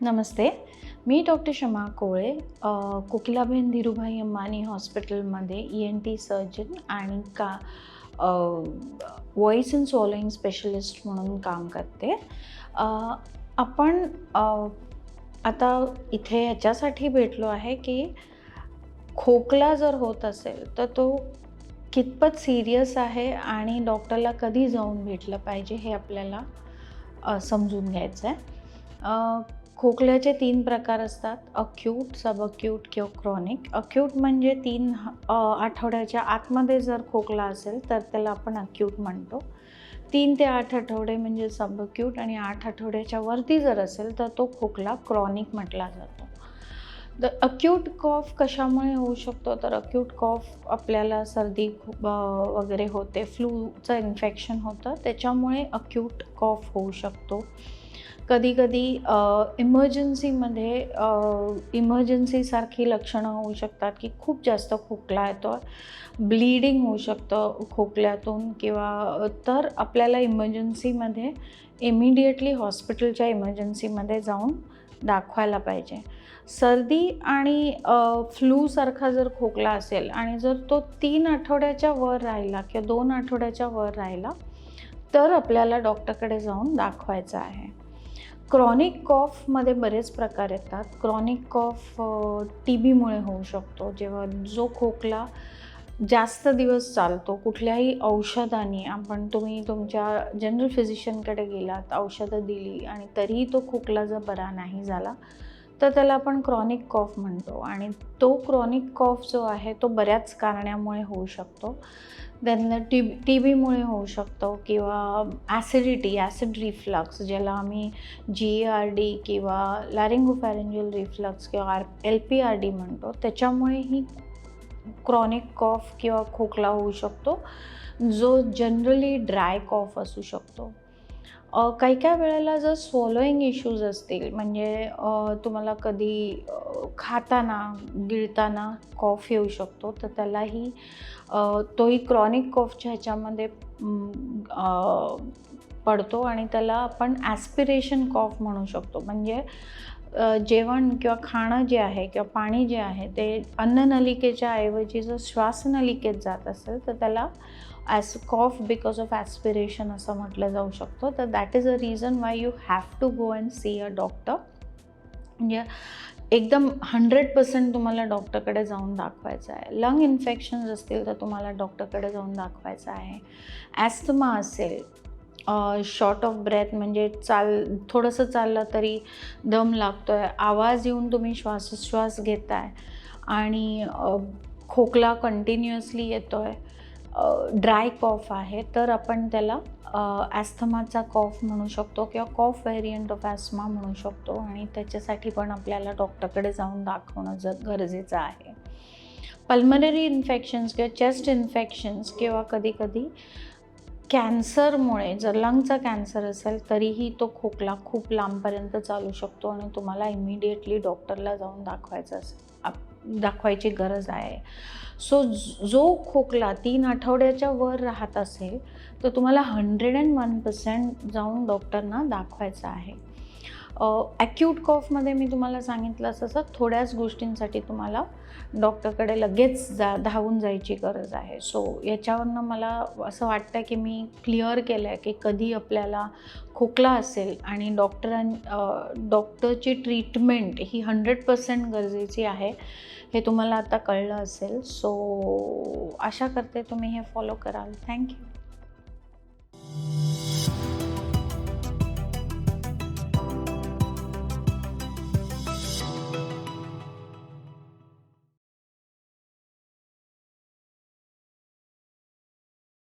नमस्ते. मी doctor Shama कोळे, Kokilaben Dhirubhai Ambani हॉस्पिटलमध्ये ENT surgeon आणि voice and swallowing specialist म्हणून काम करते. आपण आता इथे ह्याच्यासाठी भेटलो आहे की खोकला जर होत असेल तर तो कितपत सीरियस आहे आणि डॉक्टरला कधी जाऊन भेटलं पाहिजे हे आपल्याला समजून घ्यायचं आहे. खोकल्याचे 3 प्रकार असतात: अक्यूट, सबअक्यूट किंवा क्रॉनिक. अक्यूट म्हणजे 3 आठवड्याच्या आतमध्ये जर खोकला असेल तर त्याला आपण अक्यूट म्हणतो. 3 ते 8 आठवडे म्हणजे सबअक्यूट आणि 8 आठवड्याच्या वरती जर असेल तर तो खोकला क्रॉनिक म्हटला जातो. तर अक्यूट कॉफ कशामुळे होऊ शकतो? तर अक्यूट कॉफ आपल्याला सर्दी वगैरे होते, फ्लूचं इन्फेक्शन होतं, त्याच्यामुळे अक्यूट कॉफ होऊ शकतो. कधी-कधी इमर्जन्सीसारखी लक्षणं होऊ शकतात की खूप जास्त खोकला येतो, ब्लीडिंग होऊ शकतं खोकल्यातून किंवा तर आपल्याला इमर्जन्सीमध्ये इमिडिएटली हॉस्पिटलच्या इमर्जन्सीमध्ये जाऊन दाखवायला पाहिजे. सर्दी आणि फ्लूसारखा जर खोकला असेल आणि जर तो 3 आठवड्याच्या वर राहिला किंवा 2 आठवड्याच्या वर राहिला तर आपल्याला डॉक्टरकडे जाऊन दाखवायचं आहे. क्रॉनिक कॉफमध्ये बरेच प्रकार येतात. क्रॉनिक कॉफ TBमुळे होऊ शकतो. जेव्हा जो खोकला जास्त दिवस चालतो, कुठल्याही औषधाने तुम्ही तुमच्या जनरल फिजिशियनकडे गेलात, औषधं दिली आणि तरीही तो खोकला जर बरा नाही झाला तर त्याला आपण क्रॉनिक कॉफ म्हणतो आणि तो क्रॉनिक कॉफ जो आहे तो बऱ्याच कारणामुळे होऊ शकतो. त्यांना TBमुळे होऊ शकतो किंवा ॲसिड रिफ्लक्स, ज्याला आम्ही GERD किंवा लॅरिंगोफॅरिंजियल रिफ्लक्स किंवा LPRD म्हणतो, त्याच्यामुळेही क्रॉनिक कॉफ किंवा खोकला होऊ शकतो, जो जनरली ड्राय कॉफ असू शकतो. काही वेळेला जर स्वॉलोइंग इश्यूज असतील, म्हणजे तुम्हाला कधी खाताना, गिळताना कॉफ येऊ शकतो, तर त्यालाही तोही क्रॉनिक कॉफच्या ह्याच्यामध्ये पडतो आणि त्याला आपण ॲस्पिरेशन कॉफ म्हणू शकतो. म्हणजे जेवण किंवा खाणं जे आहे किंवा पाणी जे आहे ते अन्ननलिकेच्या ऐवजी जर श्वासनलिकेत जात असेल तर त्याला कॉफ बिकॉज ऑफ ॲस्पिरेशन असं म्हटलं जाऊ शकतं. तर that is a reason why you have to go and see a doctor. म्हणजे एकदम 100% तुम्हाला डॉक्टरकडे जाऊन दाखवायचं आहे. लंग इन्फेक्शन्स असतील तर तुम्हाला डॉक्टरकडे जाऊन दाखवायचं आहे. ॲस्थमा असेल, शॉर्ट ऑफ ब्रेथ म्हणजे थोडंसं चाललं तरी दम लागतो आहे, आवाज येऊन तुम्ही श्वासोच्छ्वास घेताय आणि खोकला कंटिन्युअसली येतो आहे, ड्राय कॉफ आहे, तर आपण त्याला ॲस्थमाचा कॉफ म्हणू शकतो किंवा कॉफ व्हेरियंट ऑफ ॲस्थमा म्हणू शकतो आणि त्याच्यासाठी पण आपल्याला डॉक्टरकडे जाऊन दाखवणं गरजेचं आहे. पल्मनरी इन्फेक्शन्स किंवा चेस्ट इन्फेक्शन्स किंवा कधी कॅन्सरमुळे, जर लंगचा कॅन्सर असेल तरीही तो खोकला खूप लांबपर्यंत चालू शकतो आणि तुम्हाला इमिडिएटली डॉक्टरला जाऊन दाखवायची गरज आहे. सो जो खोकला 3 आठवड्याच्या वर राहत असेल तर तुम्हाला 101% जाऊन डॉक्टरना दाखवायचं आहे. ॲक्यूट कॉफमध्ये मी तुम्हाला सांगितलं तसं थोड्याच गोष्टींसाठी तुम्हाला डॉक्टरकडे लगेच धावून जायची गरज आहे. सो याच्यावरनं मला असं वाटतं की मी क्लिअर केलं आहे की कधी आपल्याला खोकला असेल आणि डॉक्टरची ट्रीटमेंट ही 100% गरजेची आहे, हे तुम्हाला आता कळलं असेल. सो आशा करते तुम्ही हे फॉलो कराल. थँक्यू.